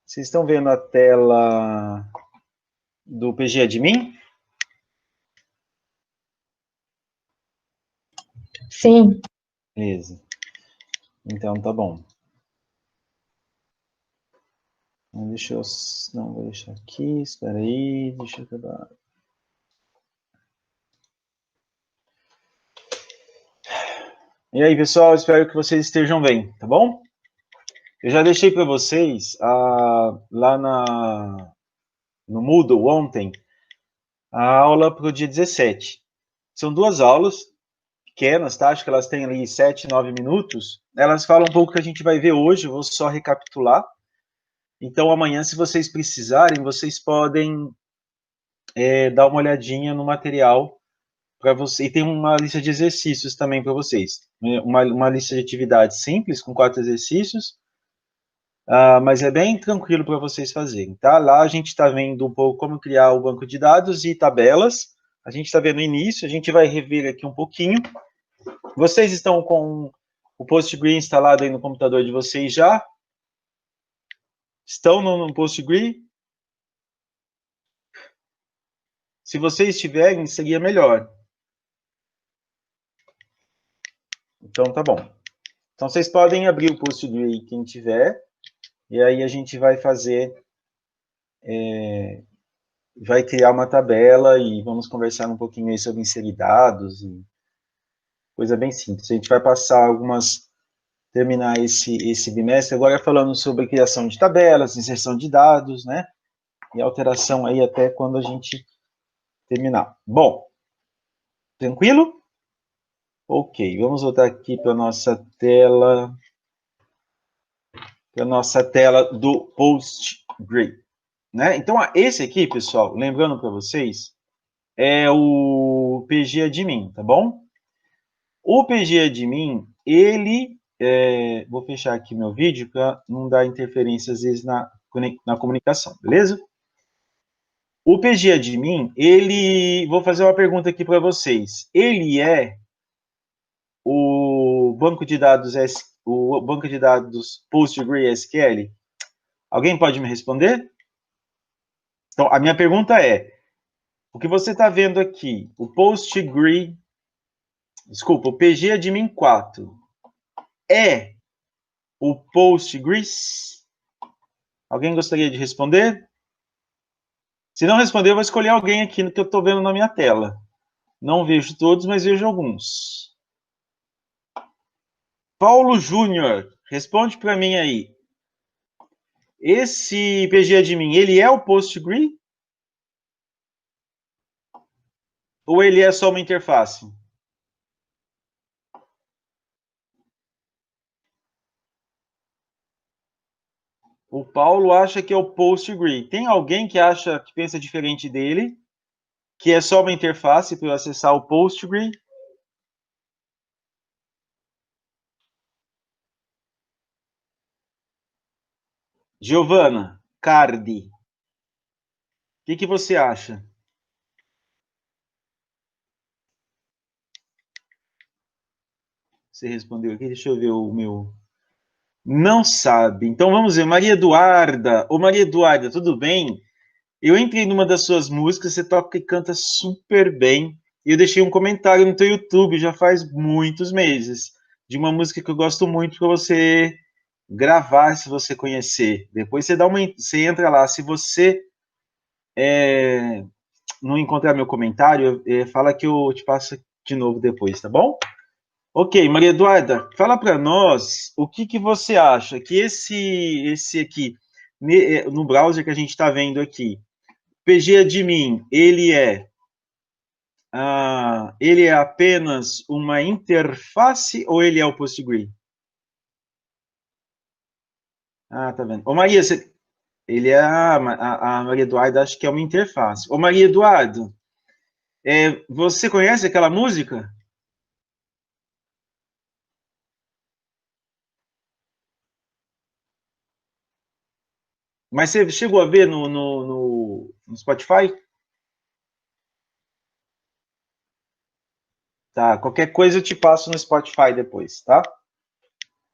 Vocês estão vendo a tela do PG Admin? Sim. Beleza. Então, tá bom. Deixa eu... Não, vou deixar aqui. Espera aí. Deixa eu acabar. E aí, pessoal? Espero que vocês estejam bem, tá bom? Eu já deixei para vocês lá no Moodle ontem a aula para o dia 17. São 2 aulas pequenas, tá? Acho que elas têm ali 7, 9 minutos. Elas falam um pouco que a gente vai ver hoje, eu vou só recapitular. Então, amanhã, se vocês precisarem, vocês podem dar uma olhadinha no material para você. E tem uma lista de exercícios também para vocês. Uma lista de atividades simples, com 4 exercícios, mas é bem tranquilo para vocês fazerem, tá? Lá a gente está vendo um pouco como criar o banco de dados e tabelas. A gente está vendo no início, a gente vai rever aqui um pouquinho. Vocês estão com o Postgre instalado aí no computador de vocês já? Estão no Postgre? Se vocês estiverem, seria melhor. Então, tá bom. Então, vocês podem abrir o Postgre, quem tiver, e aí a gente vai fazer, vai criar uma tabela e vamos conversar um pouquinho aí sobre inserir dados, e coisa bem simples. A gente vai passar terminar esse bimestre agora falando sobre criação de tabelas, inserção de dados, né? E alteração aí até quando a gente terminar. Bom, tranquilo? Ok, vamos voltar aqui para a nossa tela do Postgre, né? Então, esse aqui, pessoal, lembrando para vocês, é o PG Admin, tá bom? O PG Admin, ele... vou fechar aqui meu vídeo para não dar interferência, às vezes, na comunicação, beleza? O PG Admin, vou fazer uma pergunta aqui para vocês. Ele é o banco de dados PostgreSQL? Alguém pode me responder? Então, a minha pergunta é, o que você está vendo aqui, o PG Admin 4, é o Postgres? Alguém gostaria de responder? Se não responder, eu vou escolher alguém aqui no que eu estou vendo na minha tela. Não vejo todos, mas vejo alguns. Paulo Júnior, responde para mim aí. Esse PG Admin, ele é o Postgre? Ou ele é só uma interface? O Paulo acha que é o Postgre. Tem alguém que pensa diferente dele, que é só uma interface para eu acessar o Postgre? Giovana Cardi, o que você acha? Você respondeu aqui, deixa eu ver o meu... Não sabe. Então vamos ver, Maria Eduarda. Ô Maria Eduarda, tudo bem? Eu entrei numa das suas músicas, você toca e canta super bem. E eu deixei um comentário no teu YouTube já faz muitos meses, de uma música que eu gosto muito para você gravar, se você conhecer. Depois você entra lá. Se você não encontrar meu comentário, fala que eu te passo de novo depois, tá bom? Ok, Maria Eduarda, fala para nós o que você acha que esse aqui, no browser que a gente está vendo aqui, PG Admin, ele é apenas uma interface ou ele é o Postgre? Tá vendo. Ô Maria, ele é a Maria Eduarda, acho que é uma interface. Ô Maria Eduardo, você conhece aquela música? Mas você chegou a ver no Spotify? Tá, qualquer coisa eu te passo no Spotify depois, tá?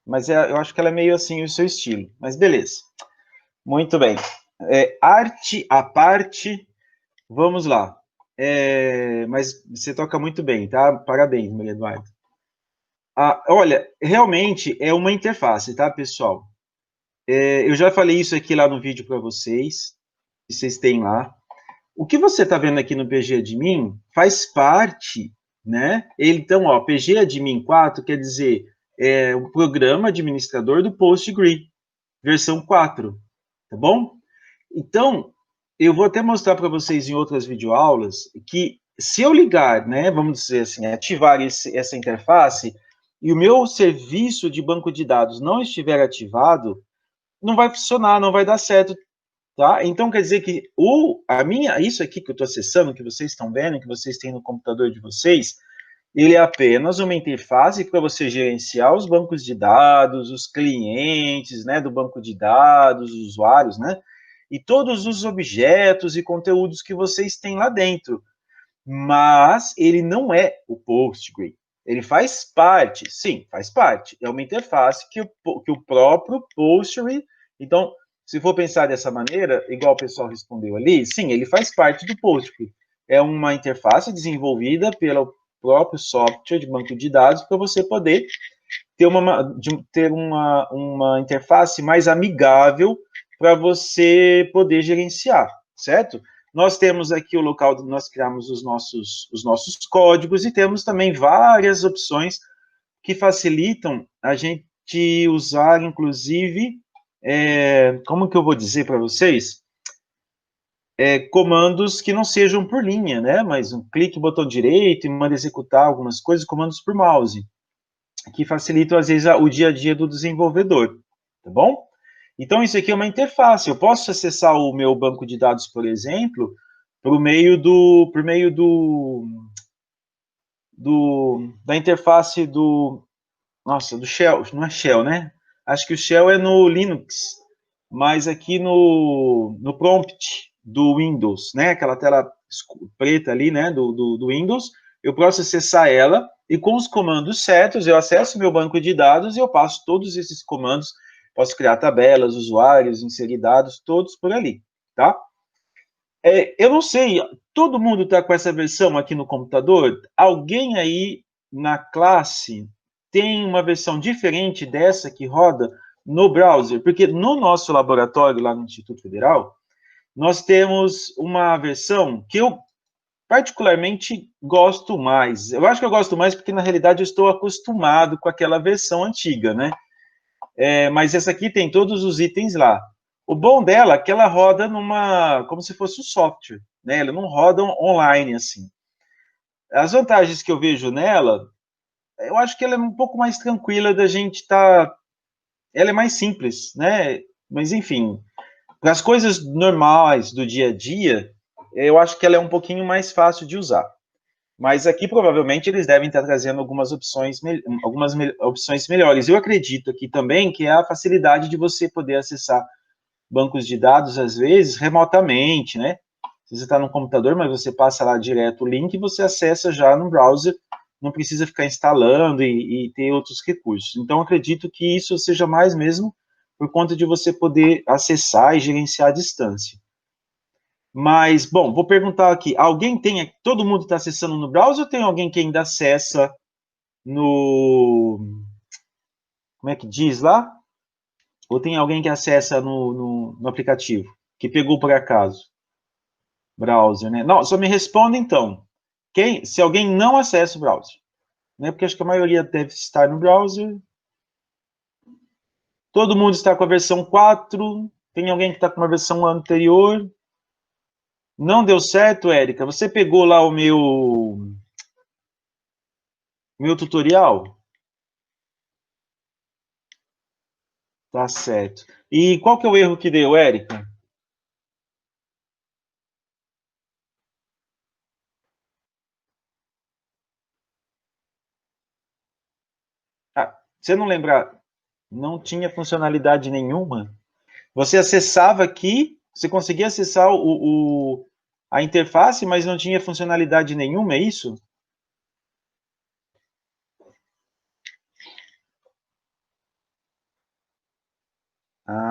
Mas eu acho que ela é meio assim o seu estilo, mas beleza. Muito bem. Arte à parte, vamos lá. Mas você toca muito bem, tá? Parabéns, Maria Eduarda. Olha, realmente é uma interface, tá, pessoal? Eu já falei isso aqui lá no vídeo para vocês, que vocês têm lá. O que você está vendo aqui no PG Admin faz parte, né? Então, ó, PG Admin 4 quer dizer o programa administrador do PostgRE, versão 4, tá bom? Então, eu vou até mostrar para vocês em outras videoaulas que se eu ligar, né, vamos dizer assim, ativar essa interface e o meu serviço de banco de dados não estiver ativado, não vai funcionar, não vai dar certo, tá? Então quer dizer que isso aqui que eu estou acessando, que vocês estão vendo, que vocês têm no computador de vocês, ele é apenas uma interface para você gerenciar os bancos de dados, os clientes, né, do banco de dados, os usuários, né, e todos os objetos e conteúdos que vocês têm lá dentro. Mas ele não é o PostgRE. Ele faz parte, sim, faz parte. É uma interface que o próprio PostgRE. Então, se for pensar dessa maneira, igual o pessoal respondeu ali, sim, ele faz parte do PostgRE. É uma interface desenvolvida pelo próprio software de banco de dados para você poder ter uma interface mais amigável para você poder gerenciar, certo? Nós temos aqui o local, nós criamos os nossos códigos e temos também várias opções que facilitam a gente usar, inclusive, como que eu vou dizer para vocês? Comandos que não sejam por linha, né? Mas um clique, botão direito e manda executar algumas coisas, comandos por mouse, que facilitam, às vezes, o dia a dia do desenvolvedor, tá bom? Então, isso aqui é uma interface. Eu posso acessar o meu banco de dados, por exemplo, por meio da interface do Shell, não é Shell, né? Acho que o Shell é no Linux, mas aqui no prompt do Windows, né? Aquela tela preta ali, né? Do Windows, eu posso acessar ela e com os comandos certos eu acesso meu banco de dados e eu passo todos esses comandos. Posso criar tabelas, usuários, inserir dados, todos por ali, tá? Eu não sei, todo mundo está com essa versão aqui no computador? Alguém aí na classe tem uma versão diferente dessa que roda no browser? Porque no nosso laboratório, lá no Instituto Federal, nós temos uma versão que eu particularmente gosto mais. Eu acho que eu gosto mais porque, na realidade, eu estou acostumado com aquela versão antiga, né? Mas essa aqui tem todos os itens lá. O bom dela é que ela roda como se fosse um software, né? Ela não roda online assim. As vantagens que eu vejo nela, eu acho que ela é um pouco mais tranquila da gente estar. Ela é mais simples, né? Mas enfim, para as coisas normais do dia a dia, eu acho que ela é um pouquinho mais fácil de usar. Mas aqui provavelmente eles devem estar trazendo opções melhores. Eu acredito aqui também que é a facilidade de você poder acessar bancos de dados, às vezes, remotamente, né? Você está no computador, mas você passa lá direto o link e você acessa já no browser, não precisa ficar instalando e ter outros recursos. Então, acredito que isso seja mais mesmo por conta de você poder acessar e gerenciar à distância. Mas, bom, vou perguntar aqui, todo mundo está acessando no browser ou tem alguém que ainda acessa como é que diz lá? Ou tem alguém que acessa no aplicativo, que pegou por acaso? Browser, né? Não, só me responda então. Se alguém não acessa o browser, né? Porque acho que a maioria deve estar no browser. Todo mundo está com a versão 4. Tem alguém que está com uma versão anterior. Não deu certo, Érica? Você pegou lá o meu tutorial? Tá certo. E qual que é o erro que deu, Érica? Você não lembra? Não tinha funcionalidade nenhuma? Você acessava aqui, você conseguia acessar a interface, mas não tinha funcionalidade nenhuma, é isso?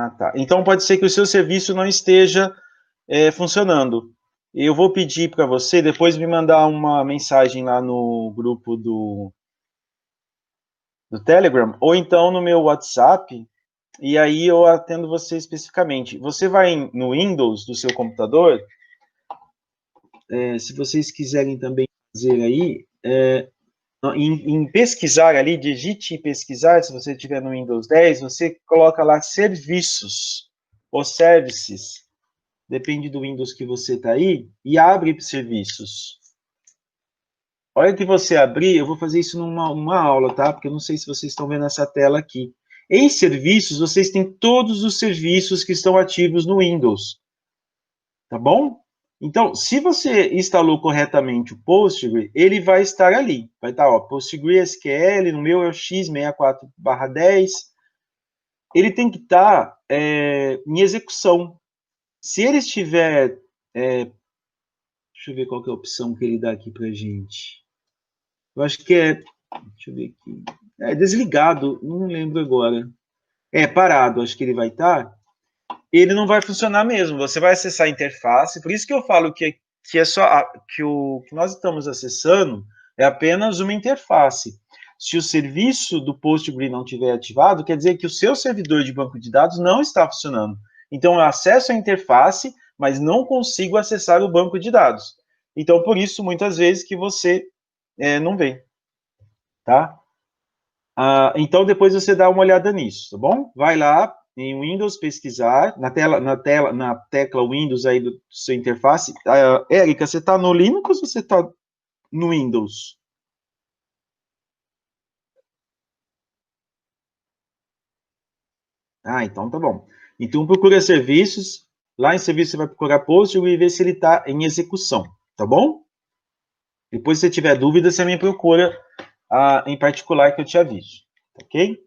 Ah, tá. Então pode ser que o seu serviço não esteja funcionando. Eu vou pedir para você depois me mandar uma mensagem lá no grupo do Telegram, ou então no meu WhatsApp, e aí eu atendo você especificamente. Você vai no Windows do seu computador, se vocês quiserem também fazer aí, em pesquisar ali, digite pesquisar, se você estiver no Windows 10, você coloca lá serviços, ou services, depende do Windows que você está aí, e abre serviços. A hora que você abrir, eu vou fazer isso numa aula, tá? Porque eu não sei se vocês estão vendo essa tela aqui. Em serviços, vocês têm todos os serviços que estão ativos no Windows. Tá bom? Então, se você instalou corretamente o Postgre, ele vai estar ali. Vai estar, ó, PostgreSQL, no meu é o x64/10. Ele tem que estar em execução. Se ele estiver... deixa eu ver qual que é a opção que ele dá aqui pra gente. Eu acho que é... Deixa eu ver aqui. Desligado, não lembro agora. Parado, acho que ele vai estar. Ele não vai funcionar mesmo. Você vai acessar a interface. Por isso que eu falo que é só que o que nós estamos acessando é apenas uma interface. Se o serviço do Postgre não estiver ativado, quer dizer que o seu servidor de banco de dados não está funcionando. Então, eu acesso a interface, mas não consigo acessar o banco de dados. Então, por isso, muitas vezes que você não vê. Tá? Então, depois você dá uma olhada nisso, tá bom? Vai lá em Windows pesquisar, na tecla Windows aí do seu interface. Érica, você está no Linux ou você está no Windows? Então tá bom. Então procura serviços, lá em serviço você vai procurar Postgre e ver se ele está em execução, tá bom? Depois, se você tiver dúvida, você me procura em particular que eu te aviso, ok?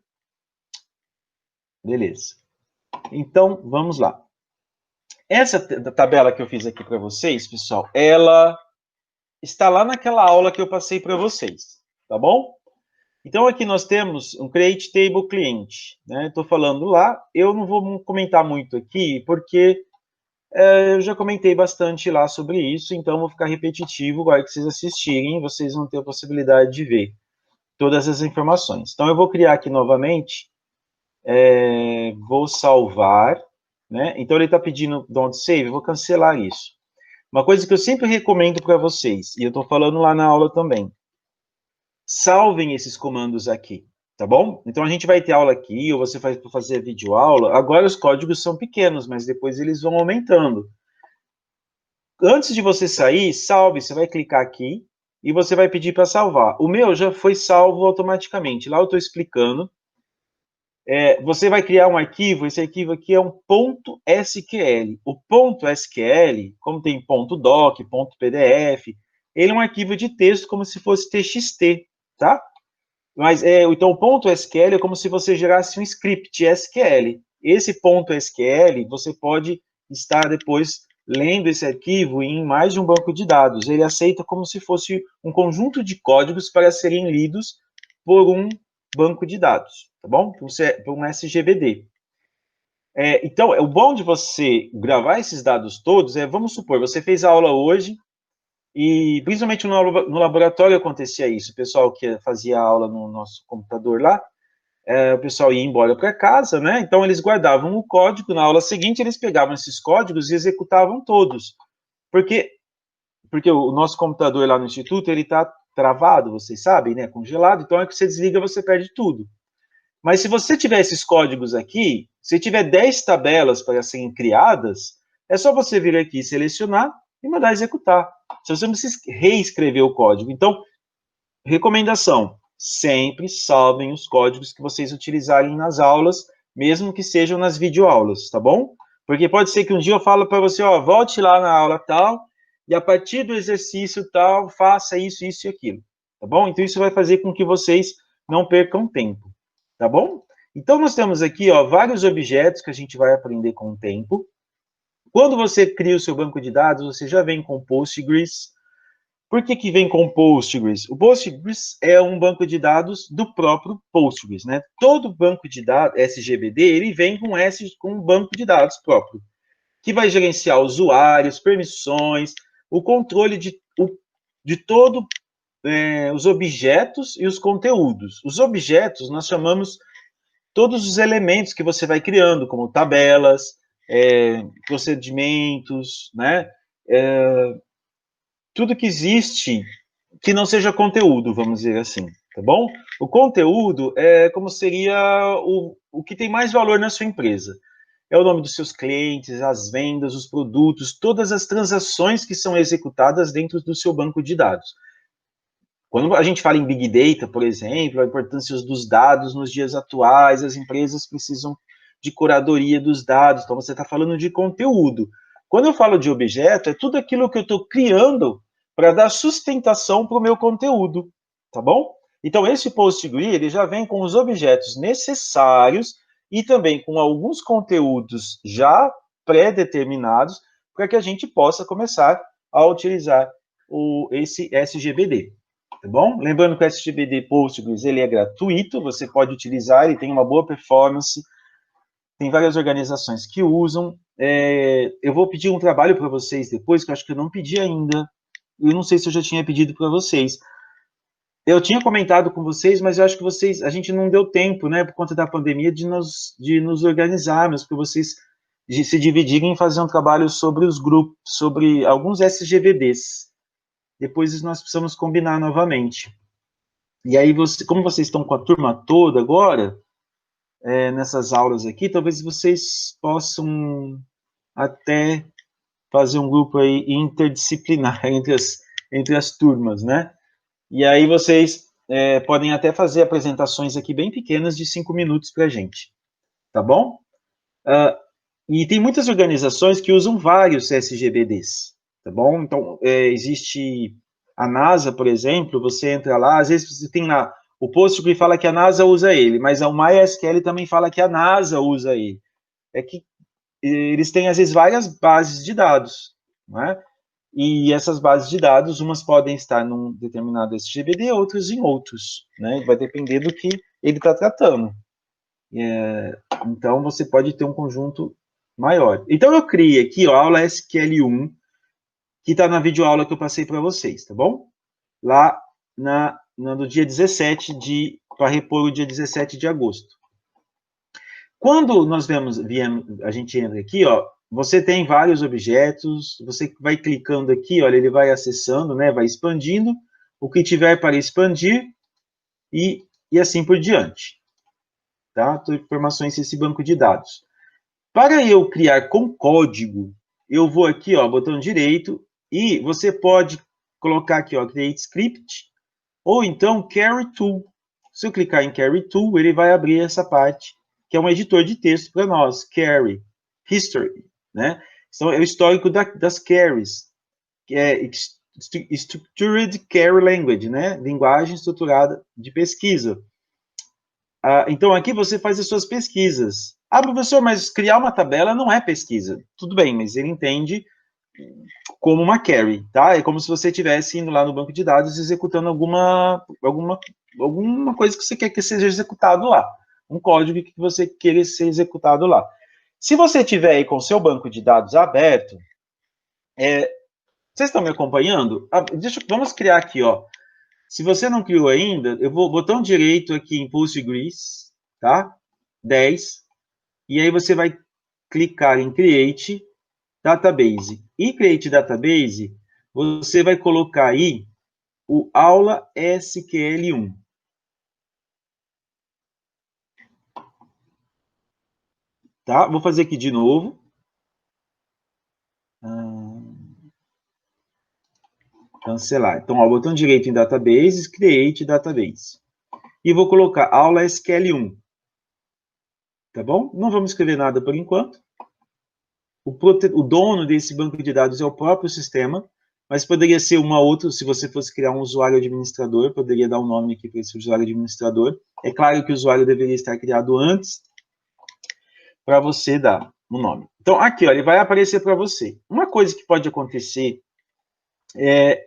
Beleza. Então, vamos lá. Essa tabela que eu fiz aqui para vocês, pessoal, ela está lá naquela aula que eu passei para vocês, tá bom? Então, aqui nós temos um Create Table Cliente, né? Estou falando lá, eu não vou comentar muito aqui, porque eu já comentei bastante lá sobre isso, então vou ficar repetitivo, vai que vocês assistirem, vocês vão ter a possibilidade de ver todas as informações. Então, eu vou criar aqui novamente, vou salvar, né? Então, ele está pedindo don't save, eu vou cancelar isso. Uma coisa que eu sempre recomendo para vocês, e eu estou falando lá na aula também, salvem esses comandos aqui, tá bom? Então, a gente vai ter aula aqui, ou você vai fazer videoaula. Agora, os códigos são pequenos, mas depois eles vão aumentando. Antes de você sair, salve, você vai clicar aqui, e você vai pedir para salvar. O meu já foi salvo automaticamente, lá eu estou explicando. Você vai criar um arquivo, esse arquivo aqui é um .sql. O .sql, como tem .doc, .pdf, ele é um arquivo de texto como se fosse txt, tá? Mas, então, o .sql é como se você gerasse um script SQL. Esse .sql, você pode estar depois lendo esse arquivo em mais de um banco de dados. Ele aceita como se fosse um conjunto de códigos para serem lidos por um banco de dados, tá bom? Por um SGBD. Então, o bom de você gravar esses dados todos vamos supor, você fez a aula hoje, e principalmente no laboratório acontecia isso, o pessoal que fazia aula no nosso computador lá, o pessoal ia embora para casa, né? Então, eles guardavam o código, na aula seguinte eles pegavam esses códigos e executavam todos. Porque o nosso computador lá no instituto, ele está travado, vocês sabem, né? Congelado, então é que você desliga, você perde tudo. Mas se você tiver esses códigos aqui, se tiver 10 tabelas para serem criadas, é só você vir aqui, selecionar e mandar executar. Você não precisa reescrever o código. Então, recomendação, sempre salvem os códigos que vocês utilizarem nas aulas, mesmo que sejam nas videoaulas, tá bom? Porque pode ser que um dia eu falo para você, ó, volte lá na aula tal, e a partir do exercício tal, faça isso, isso e aquilo, tá bom? Então, isso vai fazer com que vocês não percam tempo, tá bom? Então, nós temos aqui, ó, vários objetos que a gente vai aprender com o tempo. Quando você cria o seu banco de dados, você já vem com Postgres, Por que que vem com Postgres? O Postgres é um banco de dados do próprio Postgres, né? Todo banco de dados, SGBD, ele vem com um banco de dados próprio, que vai gerenciar usuários, permissões, o controle de todo os objetos e os conteúdos. Os objetos nós chamamos todos os elementos que você vai criando, como tabelas, procedimentos, né? Tudo que existe que não seja conteúdo, vamos dizer assim, tá bom? O conteúdo é como seria o que tem mais valor na sua empresa. É o nome dos seus clientes, as vendas, os produtos, todas as transações que são executadas dentro do seu banco de dados. Quando a gente fala em Big Data, por exemplo, a importância dos dados nos dias atuais, as empresas precisam de curadoria dos dados, então você está falando de conteúdo. Quando eu falo de objeto, é tudo aquilo que eu estou criando para dar sustentação para o meu conteúdo, tá bom? Então, esse PostgreSQL, ele já vem com os objetos necessários e também com alguns conteúdos já pré-determinados para que a gente possa começar a utilizar esse SGBD. Tá bom? Lembrando que o SGBD Postgres ele é gratuito, você pode utilizar, ele tem uma boa performance, tem várias organizações que usam. Eu vou pedir um trabalho para vocês depois, que eu acho que eu não pedi ainda. Eu não sei se eu já tinha pedido para vocês. Eu tinha comentado com vocês, mas eu acho que a gente não deu tempo, né, por conta da pandemia, de nos organizarmos, para vocês se dividirem e fazer um trabalho sobre os grupos, sobre alguns SGBDs. Depois nós precisamos combinar novamente. E aí, como vocês estão com a turma toda agora, nessas aulas aqui, talvez vocês possam até fazer um grupo aí interdisciplinar entre as turmas, né? E aí vocês podem até fazer apresentações aqui bem pequenas de 5 minutos para a gente, tá bom? E tem muitas organizações que usam vários SGBDs, tá bom? Então, existe a NASA, por exemplo, você entra lá, às vezes você tem lá, o Postgres fala que a NASA usa ele, mas o MySQL também fala que a NASA usa ele. É que eles têm, às vezes, várias bases de dados, não é? E essas bases de dados, umas podem estar num determinado SGBD, outras em outros, né? Vai depender do que ele está tratando. Então, você pode ter um conjunto maior. Então, eu criei aqui, ó, a aula SQL1, que está na videoaula que eu passei para vocês, tá bom? Lá no dia 17 para repor o dia 17 de agosto. Quando nós a gente entra aqui, ó, você tem vários objetos, você vai clicando aqui, olha, ele vai acessando, né, vai expandindo, o que tiver para expandir e assim por diante. Tá? Informações desse banco de dados. Para eu criar com código, eu vou aqui, ó, botão direito, e você pode colocar aqui, ó, Create Script, ou então Carry Tool. Se eu clicar em Carry Tool, ele vai abrir essa parte, que é um editor de texto para nós, Carry, History, né? Então, é o histórico das carries, que é Structured Query Language, né? Linguagem estruturada de pesquisa. Então, aqui você faz as suas pesquisas. Professor, mas criar uma tabela não é pesquisa. Tudo bem, mas ele entende como uma query, tá? É como se você estivesse indo lá no banco de dados executando alguma coisa que você quer que seja executado lá. Um código que você queira ser executado lá. Se você tiver aí com o seu banco de dados aberto, vocês estão me acompanhando? Vamos criar aqui, ó. Se você não criou ainda, eu vou botão direito aqui em Postgres, tá? 10. E aí você vai clicar em Create Database. E Create Database, você vai colocar aí o aula SQL1. Tá? Vou fazer aqui de novo. Cancelar. Então, ó, botão direito em Database, Create Database. E vou colocar aula SQL1. Tá bom? Não vamos escrever nada por enquanto. O dono desse banco de dados é o próprio sistema, mas poderia ser uma outra, se você fosse criar um usuário administrador, poderia dar um nome aqui para esse usuário administrador. É claro que o usuário deveria estar criado antes, para você dar um nome. Então, aqui, ó, ele vai aparecer para você. Uma coisa que pode acontecer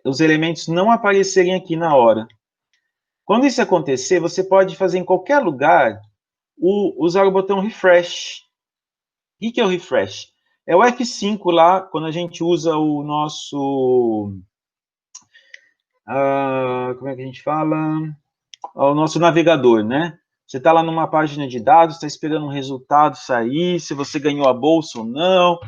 os elementos não aparecerem aqui na hora. Quando isso acontecer, você pode fazer em qualquer lugar, usar o botão refresh. O que é o refresh? É o F5 lá, quando a gente usa o nosso... como é que a gente fala? O nosso navegador, né? Você está lá numa página de dados, está esperando um resultado sair, se você ganhou a bolsa ou não,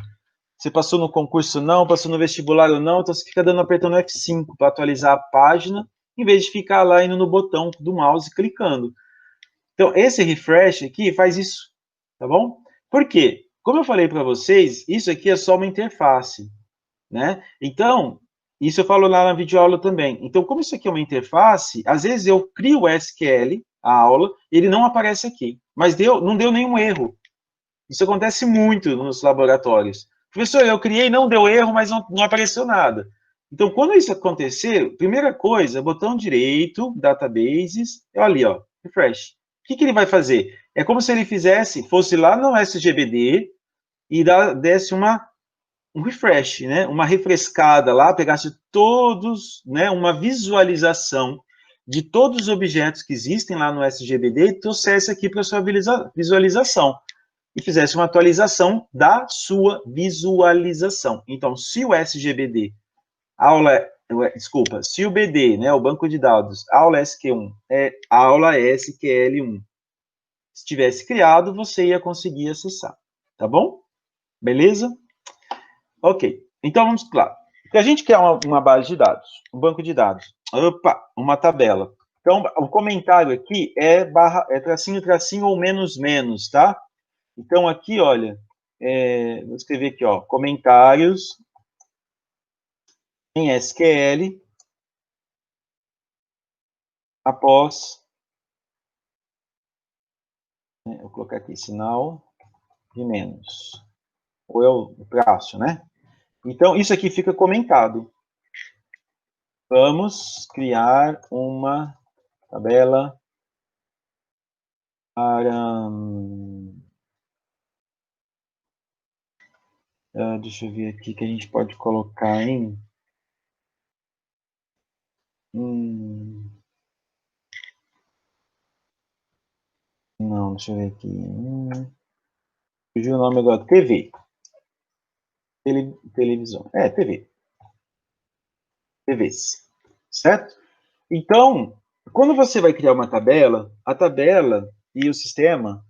se passou no concurso ou não, passou no vestibular ou não, então você fica apertando F5 para atualizar a página, em vez de ficar lá indo no botão do mouse clicando. Então, esse refresh aqui faz isso, tá bom? Por quê? Como eu falei para vocês, isso aqui é só uma interface, né? Então, isso eu falo lá na videoaula também. Então, como isso aqui é uma interface, às vezes eu crio o SQL, a aula, ele não aparece aqui. Mas não deu nenhum erro. Isso acontece muito nos laboratórios. Professor, eu criei, não deu erro, mas não apareceu nada. Então, quando isso acontecer, primeira coisa, botão direito, databases, olha ali, ó, refresh. O que ele vai fazer? É como se ele fosse lá no SGBD e desse um refresh, né? Uma refrescada lá, pegasse todos, né? Uma visualização de todos os objetos que existem lá no SGBD e trouxesse aqui para a sua visualização e fizesse uma atualização da sua visualização. Então, se o SGBD, se o BD, né, o banco de dados, aula SQ1 é aula SQL1, estivesse criado, você ia conseguir acessar, tá bom? Beleza? Ok, então vamos lá. Para a gente criar uma base de dados, um banco de dados, uma tabela. Então, o comentário aqui é tracinho, tracinho ou menos, menos, tá? Então, aqui, olha, vou escrever aqui, ó, comentários em SQL após, né, vou colocar aqui, sinal de menos, ou é o traço, né? Então, isso aqui fica comentado. Vamos criar uma tabela para... deixa eu ver aqui que a gente pode colocar em... não, deixa eu ver aqui. Fugiu o nome agora. TV. Televisão. TV. TVs. Certo? Então, quando você vai criar uma tabela, a tabela e o sistema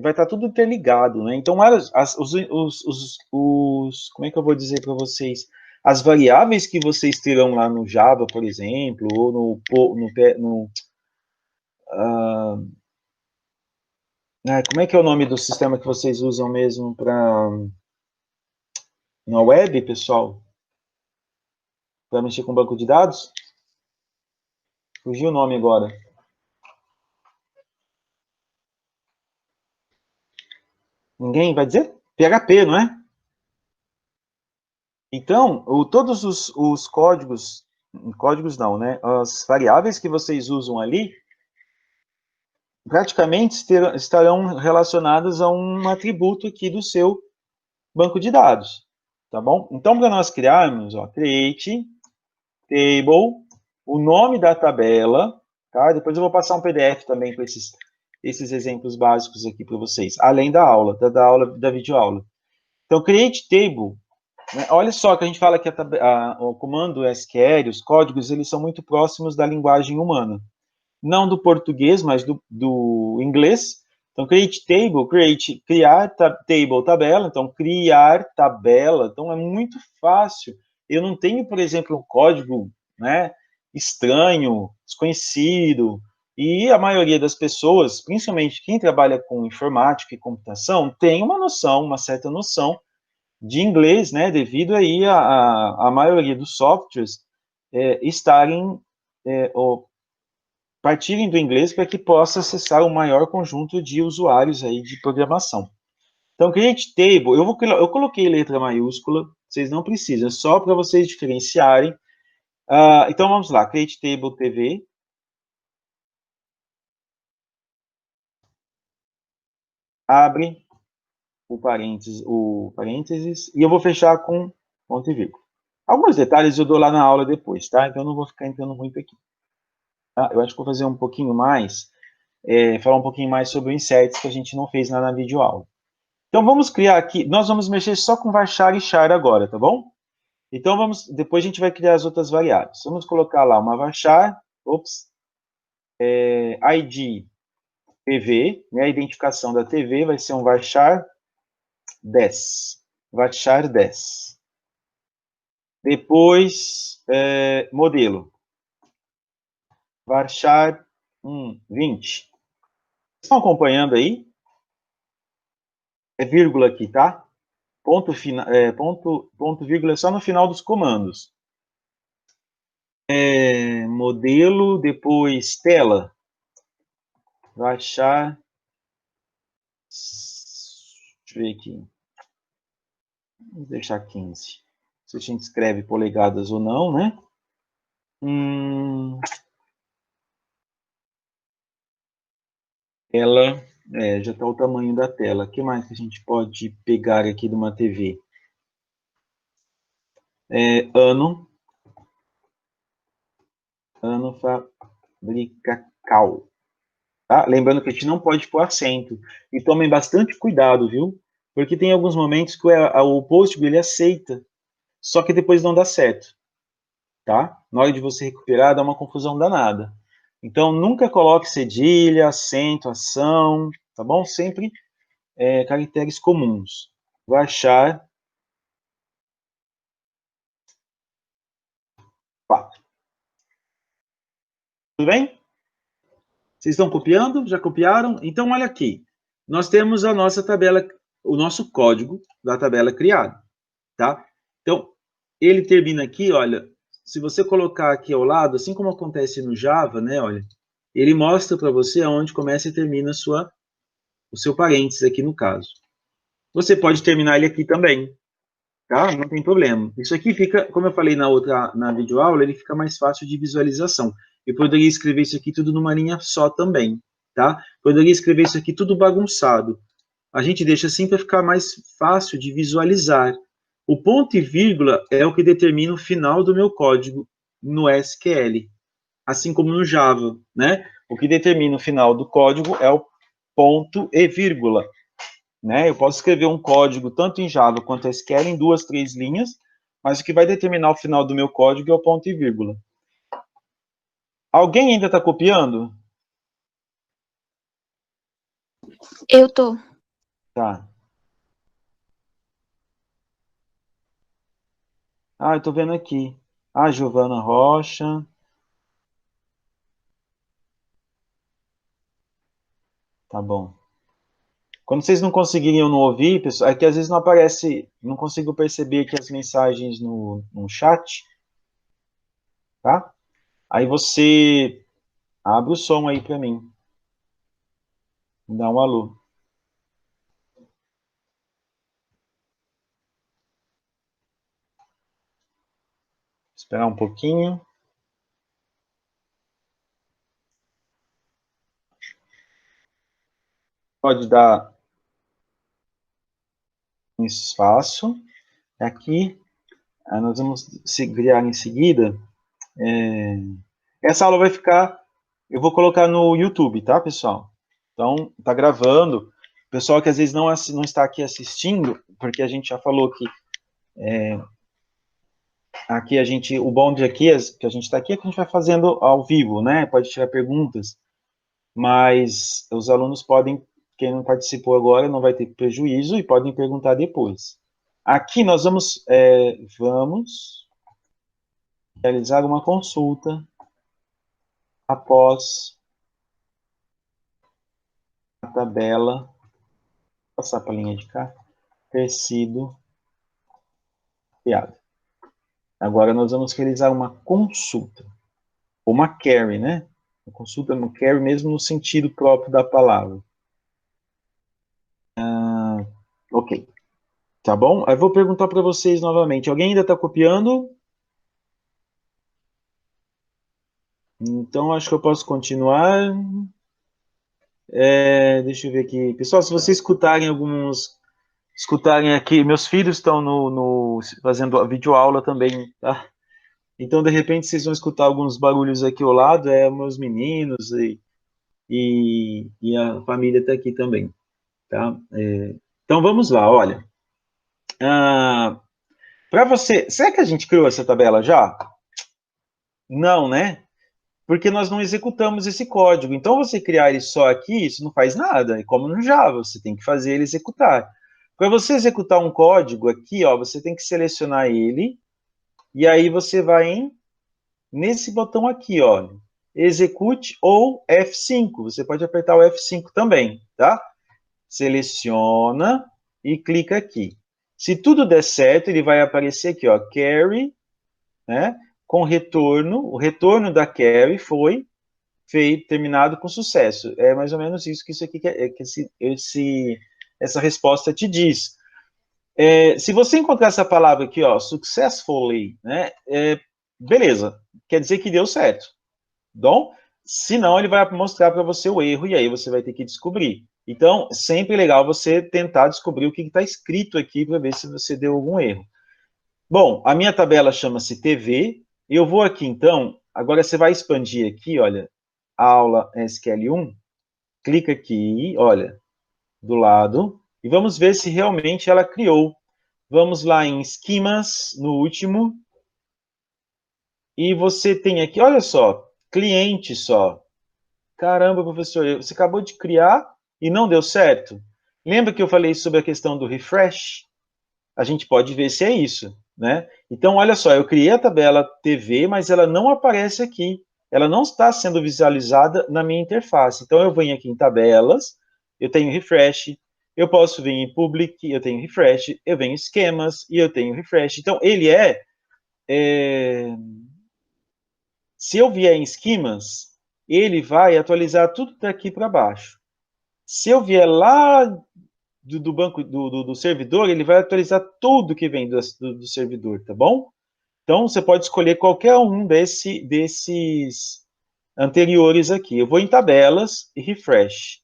vai estar tudo interligado, né? Então, como é que eu vou dizer para vocês? As variáveis que vocês terão lá no Java, por exemplo, ou como é que é o nome do sistema que vocês usam mesmo para na web, pessoal? Para mexer com banco de dados? Fugiu o nome agora. Ninguém vai dizer? PHP, não é? Então, todos os códigos não, né? As variáveis que vocês usam ali, praticamente estarão relacionadas a um atributo aqui do seu banco de dados, tá bom? Então, para nós criarmos, ó, create table, o nome da tabela, tá? Depois eu vou passar um PDF também com esses exemplos básicos aqui para vocês, além da aula, da videoaula. Então, create table, né? Olha só que a gente fala que o comando SQL, os códigos, eles são muito próximos da linguagem humana. Não do português, mas do inglês. Então, create table, criar table, tabela. Então, criar tabela. Então, é muito fácil. Eu não tenho, por exemplo, um código, né, estranho, desconhecido. E a maioria das pessoas, principalmente quem trabalha com informática e computação, tem uma noção, uma certa noção de inglês, né, devido aí a maioria dos softwares estarem ou partirem do inglês para que possa acessar o maior conjunto de usuários aí de programação. Então, create table, eu coloquei letra maiúscula, vocês não precisam, é só para vocês diferenciarem. Então, vamos lá, create table TV. Abre o parênteses, e eu vou fechar com ponto e vírgula. Alguns detalhes eu dou lá na aula depois, tá? Então eu não vou ficar entrando muito aqui. Tá? Eu acho que vou fazer um pouquinho mais, falar um pouquinho mais sobre o inserts que a gente não fez lá na videoaula. Então vamos criar aqui, nós vamos mexer só com varchar e char agora, tá bom? Então depois a gente vai criar as outras variáveis. Vamos colocar lá uma varchar, ID TV, né, a identificação da TV vai ser um varchar 10. Varchar 10. Depois, modelo. Varchar 20. Estão acompanhando aí? É vírgula aqui, tá? Ponto, vírgula é só no final dos comandos. Modelo, depois tela. Varchar. Deixa eu ver aqui. Vamos deixar 15. Se a gente escreve polegadas ou não, né? Ela já está o tamanho da tela. O que mais que a gente pode pegar aqui de uma TV? Ano fabricacal. Tá? Lembrando que a gente não pode pôr acento. E tomem bastante cuidado, viu? Porque tem alguns momentos que o Postgre ele aceita, só que depois não dá certo. Tá? Na hora de você recuperar, dá uma confusão danada. Então, nunca coloque cedilha, acento, ação, tá bom? Sempre caracteres comuns. Vou achar 4. Tudo bem? Vocês estão copiando? Já copiaram? Então, olha aqui. Nós temos a nossa tabela, o nosso código da tabela criado, tá? Então, ele termina aqui, olha, se você colocar aqui ao lado, assim como acontece no Java, né, olha, ele mostra para você aonde começa e termina o seu parênteses aqui no caso. Você pode terminar ele aqui também, tá? Não tem problema. Isso aqui fica, como eu falei na videoaula, ele fica mais fácil de visualização. Eu poderia escrever isso aqui tudo numa linha só também, tá? Poderia escrever isso aqui tudo bagunçado. A gente deixa assim para ficar mais fácil de visualizar. O ponto e vírgula é o que determina o final do meu código no SQL, assim como no Java, né? O que determina o final do código é o ponto e vírgula. Né? Eu posso escrever um código tanto em Java quanto em SQL em 2, 3 linhas, mas o que vai determinar o final do meu código é o ponto e vírgula. Alguém ainda está copiando? Eu tô. Tá. Eu tô vendo aqui. Giovana Rocha. Tá bom. Quando vocês não conseguirem ou não ouvir, pessoal, é que às vezes não aparece, não consigo perceber aqui as mensagens no chat, tá? Aí você abre o som aí para mim. Dá um alô. Esperar um pouquinho. Pode dar um espaço. Aqui, nós vamos criar em seguida. Essa aula vai ficar, eu vou colocar no YouTube, tá, pessoal? Então, tá gravando. O pessoal que às vezes não está aqui assistindo, porque a gente já falou que aqui o bom de aqui que a gente está aqui é que a gente vai fazendo ao vivo, né? Pode tirar perguntas, mas os alunos podem, quem não participou agora não vai ter prejuízo e podem perguntar depois. Aqui nós vamos realizar uma consulta após a tabela, passar para a linha de cá, ter sido criada. Agora nós vamos realizar uma consulta, ou uma query, né? Uma consulta, uma query mesmo no sentido próprio da palavra. Ok. Tá bom? Aí vou perguntar para vocês novamente. Alguém ainda está copiando? Então acho que eu posso continuar. Deixa eu ver aqui. Pessoal, se vocês escutarem alguns escutarem aqui, meus filhos estão fazendo a videoaula também, tá? Então, de repente, vocês vão escutar alguns barulhos aqui ao lado, meus meninos e a família está aqui também, tá? Então, vamos lá, olha. Para você, será que a gente criou essa tabela já? Não, né? Porque nós não executamos esse código. Então, você criar ele só aqui, isso não faz nada. É como no Java, você tem que fazer ele executar. Para você executar um código aqui, ó, você tem que selecionar ele, e aí você vai nesse botão aqui, ó, execute ou F5. Você pode apertar o F5 também, tá? Seleciona e clica aqui. Se tudo der certo, ele vai aparecer aqui, ó, carry, né? Com retorno, o retorno da carry foi feito, terminado com sucesso. É mais ou menos isso que isso aqui essa resposta te diz. Se você encontrar essa palavra aqui, ó, successfully, né? Beleza, quer dizer que deu certo. Bom, se não, ele vai mostrar para você o erro e aí você vai ter que descobrir. Então, sempre legal você tentar descobrir o que está escrito aqui para ver se você deu algum erro. Bom, a minha tabela chama-se TV. Eu vou aqui, então, agora você vai expandir aqui, olha, aula SQL1, clica aqui, olha, do lado, e vamos ver se realmente ela criou. Vamos lá em esquemas, no último, e você tem aqui, olha só, cliente só. Caramba, professor, você acabou de criar e não deu certo? Lembra que eu falei sobre a questão do refresh? A gente pode ver se é isso, né? Então, olha só, eu criei a tabela TV, mas ela não aparece aqui. Ela não está sendo visualizada na minha interface. Então, eu venho aqui em tabelas, eu tenho refresh, eu posso vir em public, eu tenho refresh, eu venho em esquemas e eu tenho refresh. Então, ele se eu vier em esquemas, ele vai atualizar tudo daqui para baixo. Se eu vier lá do banco do servidor, ele vai atualizar tudo que vem do servidor, tá bom? Então, você pode escolher qualquer um desses anteriores aqui. Eu vou em tabelas e refresh.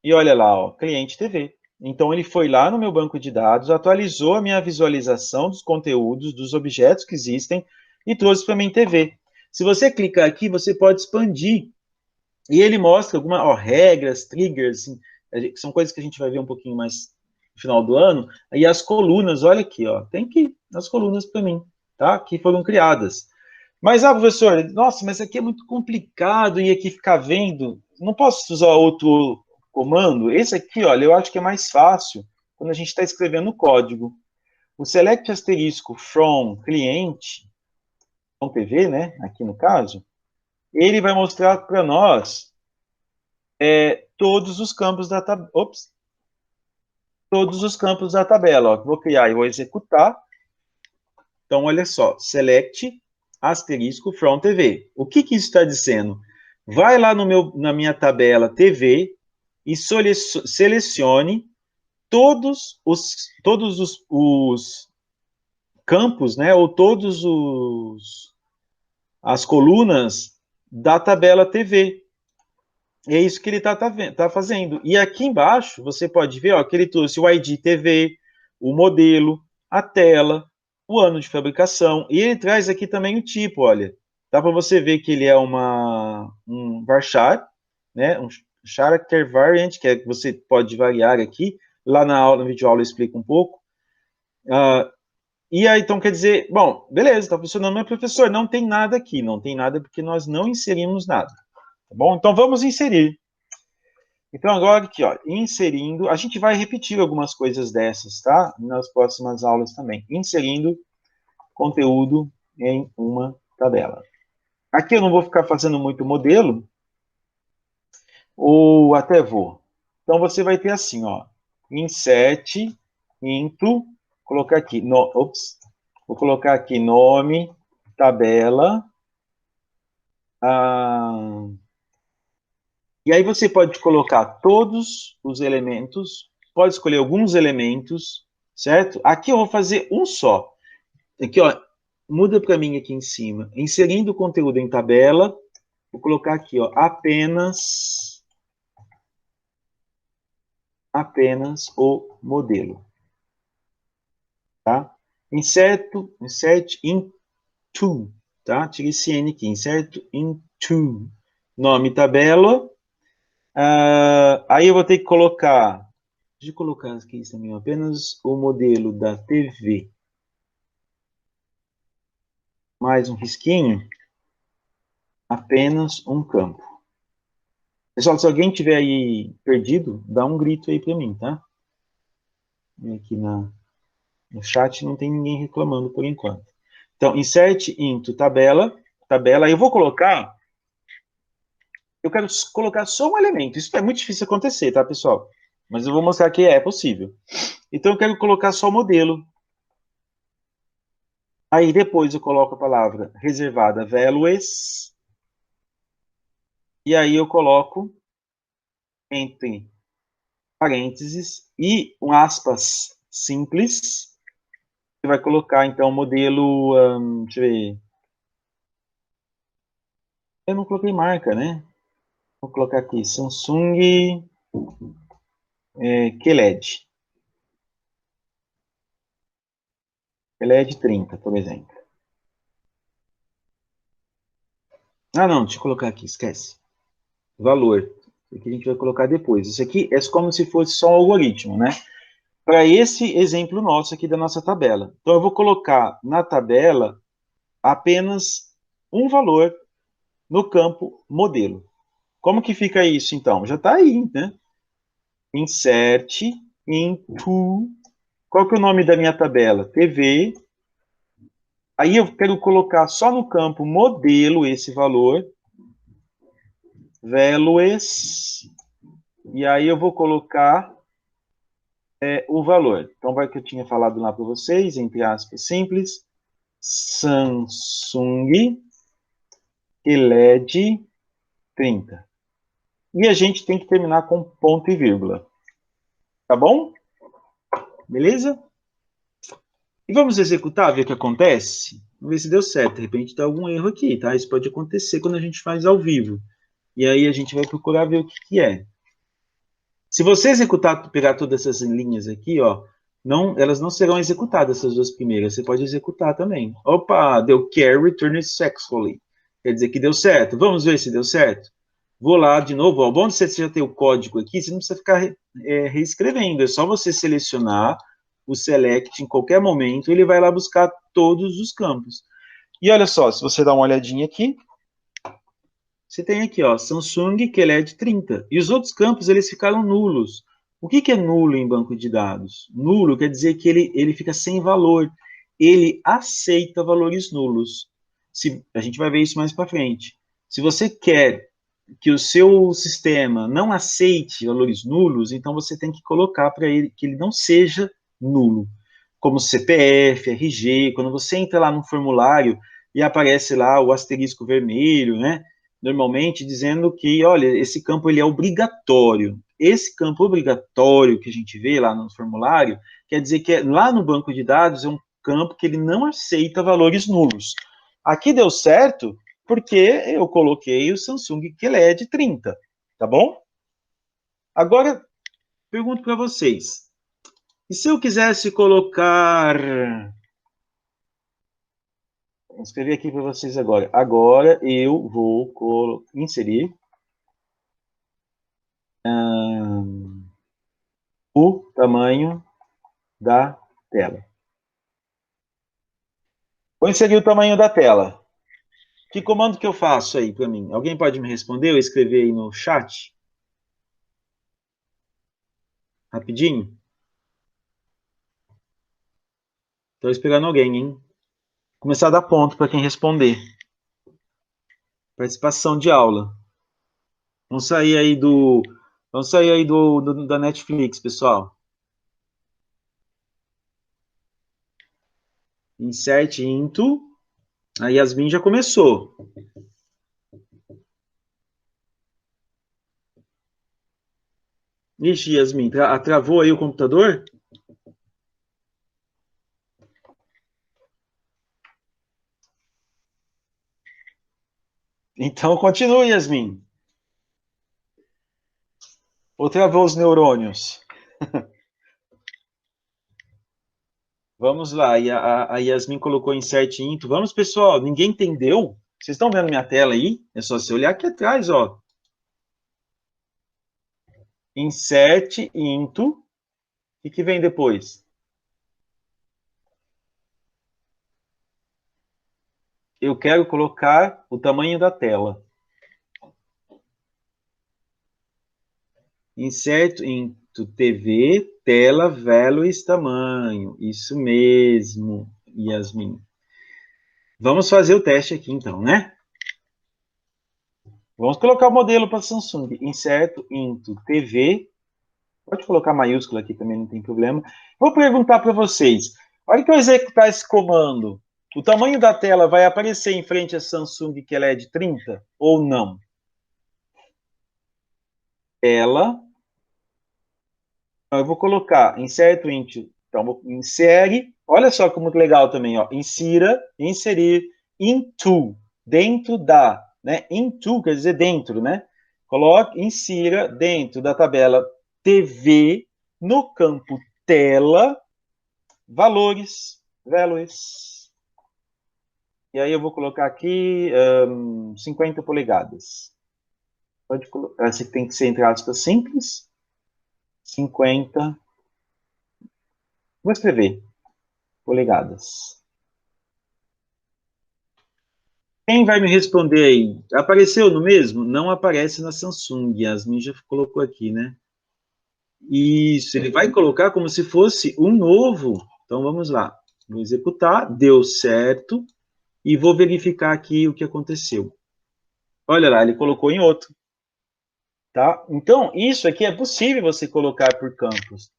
E olha lá, ó, cliente TV. Então, ele foi lá no meu banco de dados, atualizou a minha visualização dos conteúdos, dos objetos que existem e trouxe para a minha TV. Se você clicar aqui, você pode expandir. E ele mostra algumas regras, triggers, assim, que são coisas que a gente vai ver um pouquinho mais no final do ano. E as colunas, olha aqui, ó, tem que as colunas para mim, tá? Que foram criadas. Mas, professor, nossa, mas aqui é muito complicado e aqui ficar vendo. Não posso usar outro comando? Esse aqui, olha, eu acho que é mais fácil quando a gente está escrevendo código. O select asterisco from cliente, from TV, né? Aqui no caso, ele vai mostrar para nós todos os campos da tabela. Todos os campos da tabela. Ó. Vou criar e vou executar. Então, olha só. Select asterisco from TV. O que isso está dizendo? Vai lá na minha tabela TV e selecione todos os campos, né? Ou as colunas da tabela TV. E é isso que ele tá fazendo. E aqui embaixo, você pode ver ó, que ele trouxe o ID TV, o modelo, a tela, o ano de fabricação. E ele traz aqui também o tipo, olha. Dá para você ver que ele é um varchar, né? Um character variant, que você pode variar aqui. Lá na videoaula eu explico um pouco. E aí, então, quer dizer, bom, beleza, está funcionando, mas professor, não tem nada aqui. Não tem nada porque nós não inserimos nada. Tá bom? Então, vamos inserir. Então, agora aqui, ó, inserindo, a gente vai repetir algumas coisas dessas, tá? Nas próximas aulas também. Inserindo conteúdo em uma tabela. Aqui eu não vou ficar fazendo muito modelo, ou até vou. Então, você vai ter assim, ó, insert, into, colocar aqui, vou colocar aqui nome, tabela, e aí você pode colocar todos os elementos, pode escolher alguns elementos, certo? Aqui eu vou fazer um só. Aqui, ó, muda para mim aqui em cima. Inserindo o conteúdo em tabela, vou colocar aqui, ó, apenas apenas o modelo. Tá? Insert into, tá? Tira esse N aqui, insert into, nome tabela. Aí eu vou ter que colocar, deixa eu colocar aqui também, apenas o modelo da TV. Mais um risquinho, apenas um campo. Pessoal, se alguém tiver aí perdido, dá um grito aí para mim, tá? Aqui no chat não tem ninguém reclamando por enquanto. Então, insert into tabela, aí eu vou colocar, eu quero colocar só um elemento. Isso é muito difícil acontecer, tá, pessoal? Mas eu vou mostrar que é possível. Então, eu quero colocar só o modelo. Aí, depois eu coloco a palavra reservada values. E aí eu coloco entre parênteses e um aspas simples. Você vai colocar, então, o modelo, deixa eu ver. Eu não coloquei marca, né? Vou colocar aqui, Samsung QLED. QLED 30, por exemplo. Ah, não, deixa eu colocar aqui, esquece. Valor. Isso aqui a gente vai colocar depois. Isso aqui é como se fosse só um algoritmo, né? Para esse exemplo nosso aqui da nossa tabela. Então, eu vou colocar na tabela apenas um valor no campo modelo. Como que fica isso, então? Já está aí, né? Insert into... Qual que é o nome da minha tabela? TV. Aí eu quero colocar só no campo modelo esse valor. Values. E aí eu vou colocar o valor. Então, vai que eu tinha falado lá para vocês, entre aspas, simples. Samsung QLED 30. E a gente tem que terminar com ponto e vírgula. Tá bom? Beleza? E vamos executar, ver o que acontece? Vamos ver se deu certo. De repente dá algum erro aqui, tá? Isso pode acontecer quando a gente faz ao vivo. E aí a gente vai procurar ver o que é. Se você executar, pegar todas essas linhas aqui, ó, elas não serão executadas, essas duas primeiras. Você pode executar também. Opa, deu care returned successfully. Quer dizer que deu certo. Vamos ver se deu certo. Vou lá de novo. Ó, bom, você já tem o código aqui, você não precisa ficar reescrevendo. É só você selecionar o select em qualquer momento, ele vai lá buscar todos os campos. E olha só, se você dá uma olhadinha aqui, você tem aqui, ó, Samsung QLED 30. E os outros campos, eles ficaram nulos. O que é nulo em banco de dados? Nulo quer dizer que ele fica sem valor. Ele aceita valores nulos. A gente vai ver isso mais para frente. Se você quer que o seu sistema não aceite valores nulos, então você tem que colocar para ele que ele não seja nulo. Como CPF, RG, quando você entra lá no formulário e aparece lá o asterisco vermelho, né? Normalmente dizendo que, olha, esse campo ele é obrigatório. Esse campo obrigatório que a gente vê lá no formulário, quer dizer que lá no banco de dados é um campo que ele não aceita valores nulos. Aqui deu certo porque eu coloquei o Samsung QLED 30, tá bom? Agora, pergunto para vocês, e se eu quisesse colocar... Vou escrever aqui para vocês agora. Agora eu vou inserir o tamanho da tela. Vou inserir o tamanho da tela. Que comando que eu faço aí para mim? Alguém pode me responder ou escrever aí no chat? Rapidinho. Estou esperando alguém, hein? Começar a dar ponto para quem responder. Participação de aula. Vamos sair aí da Netflix, pessoal. Insert into. A Yasmin já começou. Ixi, Yasmin, travou aí o computador? Então continue, Yasmin. Ou travou os neurônios? Vamos lá, e a Yasmin colocou insert into. Vamos, pessoal, ninguém entendeu? Vocês estão vendo minha tela aí? É só você olhar aqui atrás, ó. Insert into. O que vem depois? Eu quero colocar o tamanho da tela. Insert into TV, tela, values, tamanho. Isso mesmo, Yasmin. Vamos fazer o teste aqui, então, né? Vamos colocar o modelo para Samsung. Insert into TV. Pode colocar maiúsculo aqui também, não tem problema. Vou perguntar para vocês. A hora que eu executar esse comando, o tamanho da tela vai aparecer em frente à Samsung que ela é de 30 ou não? Ela. Então, eu vou colocar insert into. Então, vou insere. Olha só como legal também, ó. Insira, inserir, into, dentro da, né? Into quer dizer dentro, né? Coloque, insira dentro da tabela TV, no campo tela, valores, values. E aí eu vou colocar aqui 50 polegadas. Pode colocar, esse tem que ser entre aspas simples. 50. Vou escrever polegadas. Quem vai me responder aí? Apareceu no mesmo? Não aparece na Samsung. Yasmin já colocou aqui, né? Isso, ele vai colocar como se fosse um novo. Então vamos lá. Vou executar, deu certo. E vou verificar aqui o que aconteceu. Olha lá, ele colocou em outro. Tá? Então, isso aqui é possível você colocar por campos.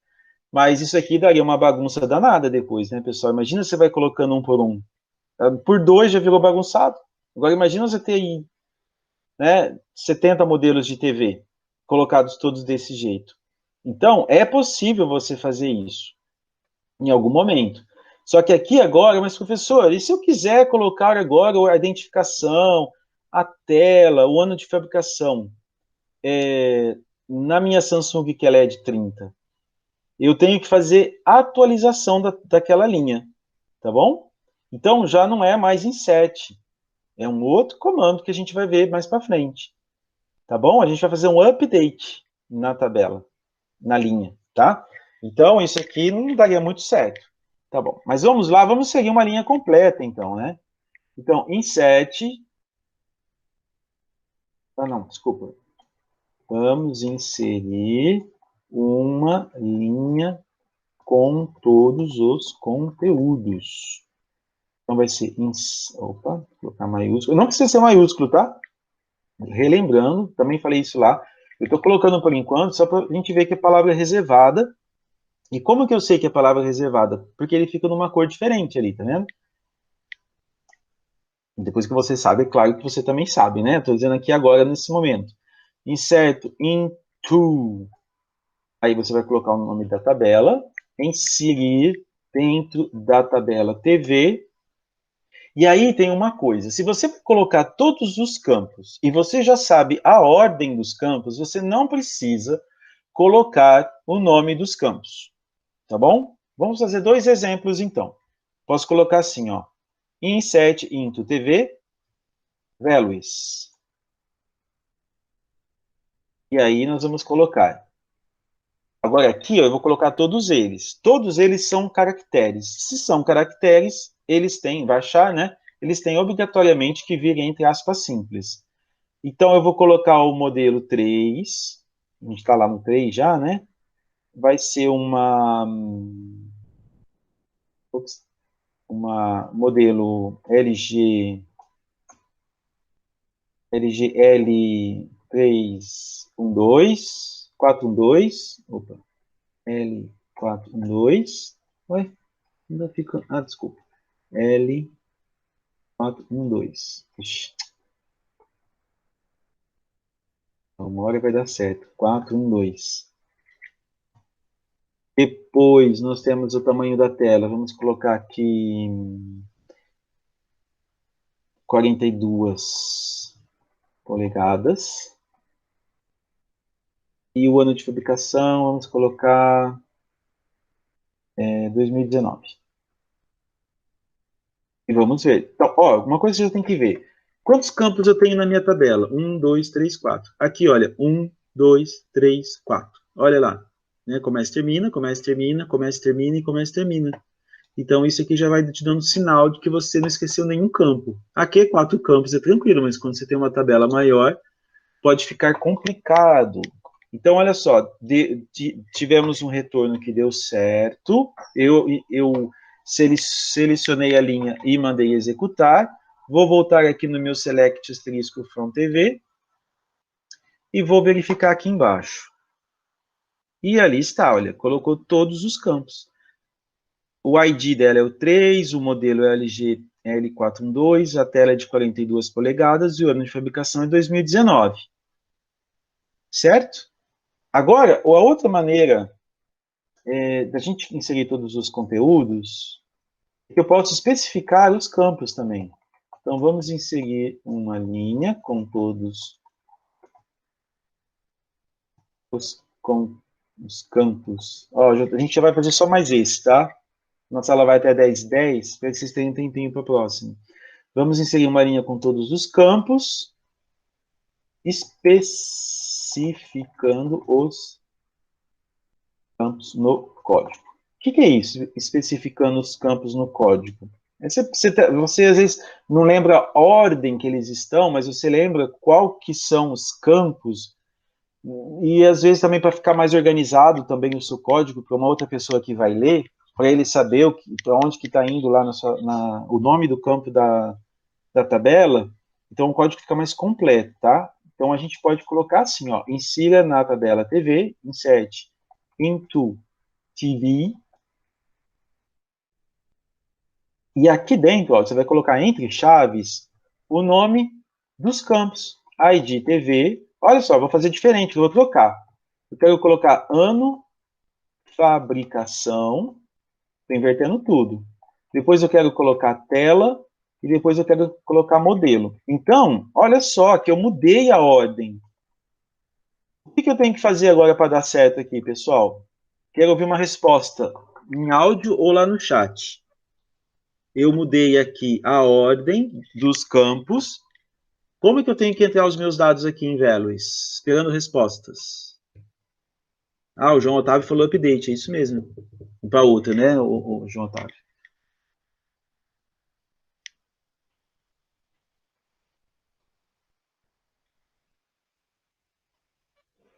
Mas isso aqui daria uma bagunça danada depois, né, pessoal? Imagina você vai colocando um por um. Por dois já virou bagunçado. Agora imagina você ter aí, né, 70 modelos de TV colocados todos desse jeito. Então, é possível você fazer isso em algum momento. Só que aqui agora, mas professor, e se eu quiser colocar agora a identificação, a tela, o ano de fabricação, na minha Samsung que ela é de 30, eu tenho que fazer atualização daquela linha, tá bom? Então já não é mais em 7, é um outro comando que a gente vai ver mais para frente, tá bom? A gente vai fazer um update na tabela, na linha, tá? Então isso aqui não daria muito certo, tá bom? Mas vamos lá, vamos seguir uma linha completa então, né? Então, insert, não, desculpa. Vamos inserir uma linha com todos os conteúdos. Então vai ser, opa, vou colocar maiúsculo. Não precisa ser maiúsculo, tá? Relembrando, também falei isso lá. Eu estou colocando por enquanto só para a gente ver que a palavra é reservada. E como que eu sei que a palavra é reservada? Porque ele fica numa cor diferente ali, tá vendo? Depois que você sabe, é claro que você também sabe, né? Estou dizendo aqui agora, nesse momento. Insert into. Aí você vai colocar o nome da tabela. Inserir dentro da tabela TV. E aí tem uma coisa, se você colocar todos os campos e você já sabe a ordem dos campos, você não precisa colocar o nome dos campos, tá bom? Vamos fazer dois exemplos então. Posso colocar assim, ó, insert into TV, values. E aí nós vamos colocar. Agora aqui, ó, eu vou colocar todos eles. Todos eles são caracteres. Se são caracteres, eles têm, vai achar, né? Eles têm obrigatoriamente que vir entre aspas simples. Então, eu vou colocar o modelo 3. A gente está lá no 3 já, né? Vai ser uma modelo LGL312, 412, opa, L412, ué, ainda fica, desculpa, L412, ixi, uma hora vai dar certo, 412. Depois, nós temos o tamanho da tela. Vamos colocar aqui 42 polegadas. E o ano de fabricação, vamos colocar 2019. E vamos ver. Então, ó, uma coisa que você tem que ver. Quantos campos eu tenho na minha tabela? 1, 2, 3, 4. Aqui, olha, 1, 2, 3, 4. Olha lá. Né? Começa e termina, começa e termina, começa e termina e começa e termina. Então, isso aqui já vai te dando sinal de que você não esqueceu nenhum campo. Aqui, 4 campos é tranquilo, mas quando você tem uma tabela maior, pode ficar complicado. Então, olha só, tivemos um retorno que deu certo, eu selecionei a linha e mandei executar, vou voltar aqui no meu Select asterisco From TV e vou verificar aqui embaixo. E ali está, olha, colocou todos os campos. O ID dela é o 3, o modelo é LG L412, a tela é de 42 polegadas e o ano de fabricação é 2019. Certo? Agora, a outra maneira da gente inserir todos os conteúdos é que eu posso especificar os campos também. Então, vamos inserir uma linha com todos os campos. Ó, a gente já vai fazer só mais esse, tá? Nossa aula vai até 10h10, para que vocês tenham um tempinho para a próxima. Vamos inserir uma linha com todos os campos, especificando os campos no código. O que é isso, especificando os campos no código? Você às vezes não lembra a ordem que eles estão, mas você lembra qual que são os campos, e às vezes também para ficar mais organizado também o seu código, para uma outra pessoa que vai ler, para ele saber para onde que está indo lá o nome do campo da tabela, então o código fica mais completo, tá? Então a gente pode colocar assim, ó, insira na tabela TV, insert into TV, e aqui dentro, ó, você vai colocar entre chaves o nome dos campos, ID TV, olha só, vou fazer diferente, vou trocar. Eu quero colocar ano, fabricação, estou invertendo tudo. Depois eu quero colocar tela, e depois eu quero colocar modelo. Então, olha só que eu mudei a ordem. O que eu tenho que fazer agora para dar certo aqui, pessoal? Quero ouvir uma resposta em áudio ou lá no chat. Eu mudei aqui a ordem dos campos. Como que eu tenho que entrar os meus dados aqui em Values? Esperando respostas. Ah, o João Otávio falou update, é isso mesmo. Para outra, né, o João Otávio?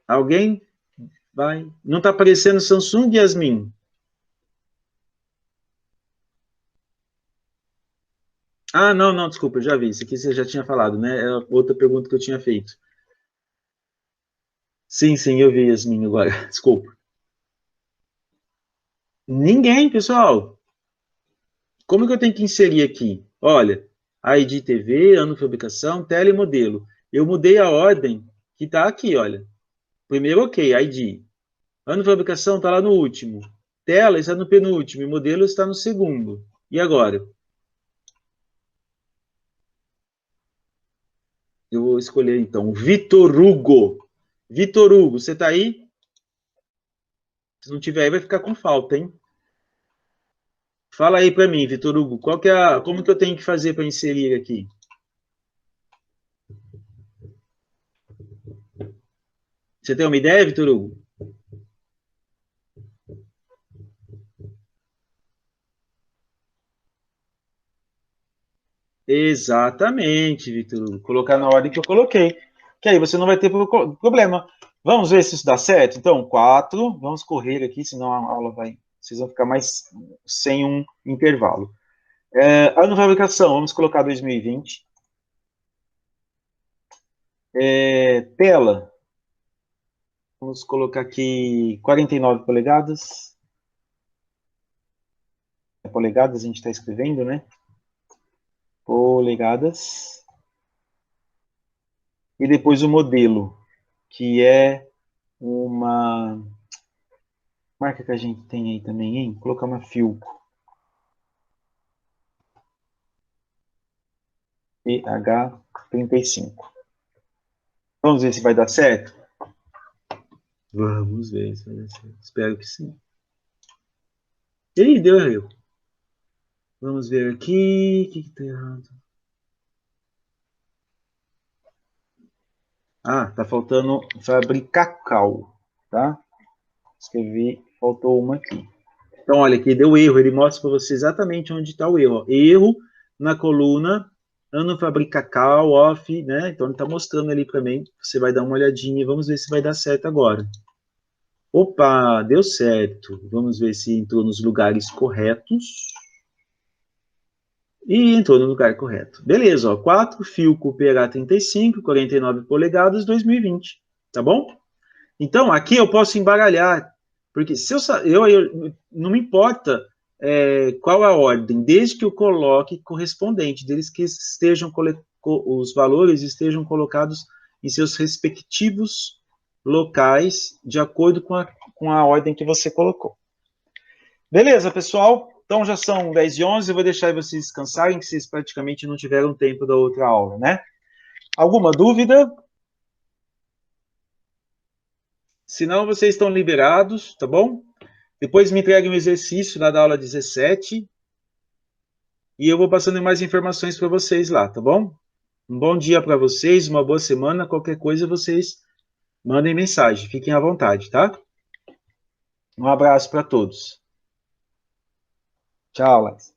Alguém vai? Não está aparecendo Samsung, Yasmin? Ah, não, não, desculpa, eu já vi. Isso aqui você já tinha falado, né? É outra pergunta que eu tinha feito. Sim, sim, eu vi, Yasmin, agora. Desculpa. Ninguém, pessoal. Como que eu tenho que inserir aqui? Olha, ID TV, ano de fabricação, tela e modelo. Eu mudei a ordem que está aqui, olha. Primeiro, ok, ID. Ano de fabricação está lá no último. Tela está no penúltimo e modelo está no segundo. E agora? Eu vou escolher, então, Vitor Hugo. Vitor Hugo, você está aí? Se não tiver aí, vai ficar com falta, hein? Fala aí para mim, Vitor Hugo, como que eu tenho que fazer para inserir aqui? Você tem uma ideia, Vitor Hugo? Exatamente, Vitor Hugo. Colocar na ordem que eu coloquei. Que aí você não vai ter problema. Vamos ver se isso dá certo? Então, 4. Vamos correr aqui, senão a aula vai... Vocês vão ficar mais sem um intervalo. Ano de fabricação, vamos colocar 2020. Tela, vamos colocar aqui 49 polegadas. Polegadas a gente está escrevendo, né? Polegadas. E depois o modelo, que é uma marca que a gente tem aí também, hein? Vou colocar uma Filco. EH35. Vamos ver se vai dar certo? Vamos ver se vai dar certo. Espero que sim. Ih, deu erro. Vamos ver aqui. O que está errado? Ah, tá faltando fabricacal, tá? Escrevi, faltou uma aqui. Então, olha, aqui deu erro. Ele mostra para você exatamente onde está o erro. Erro na coluna ano fabricacal, off, né? Então, ele está mostrando ali para mim. Você vai dar uma olhadinha e vamos ver se vai dar certo agora. Opa, deu certo. Vamos ver se entrou nos lugares corretos. E entrou no lugar correto. Beleza, ó. 4 Filco PH35, 49 polegadas, 2020. Tá bom? Então, aqui eu posso embaralhar. Porque se eu não me importa qual a ordem, desde que eu coloque correspondente, desde que estejam os valores estejam colocados em seus respectivos locais, de acordo com a ordem que você colocou. Beleza, pessoal? Então já são 10h11, eu vou deixar vocês descansarem, que vocês praticamente não tiveram tempo da outra aula, né? Alguma dúvida? Se não, vocês estão liberados, tá bom? Depois me entreguem um exercício lá da aula 17 e eu vou passando mais informações para vocês lá, tá bom? Um bom dia para vocês, uma boa semana. Qualquer coisa vocês mandem mensagem, fiquem à vontade, tá? Um abraço para todos. Tchau, Alex.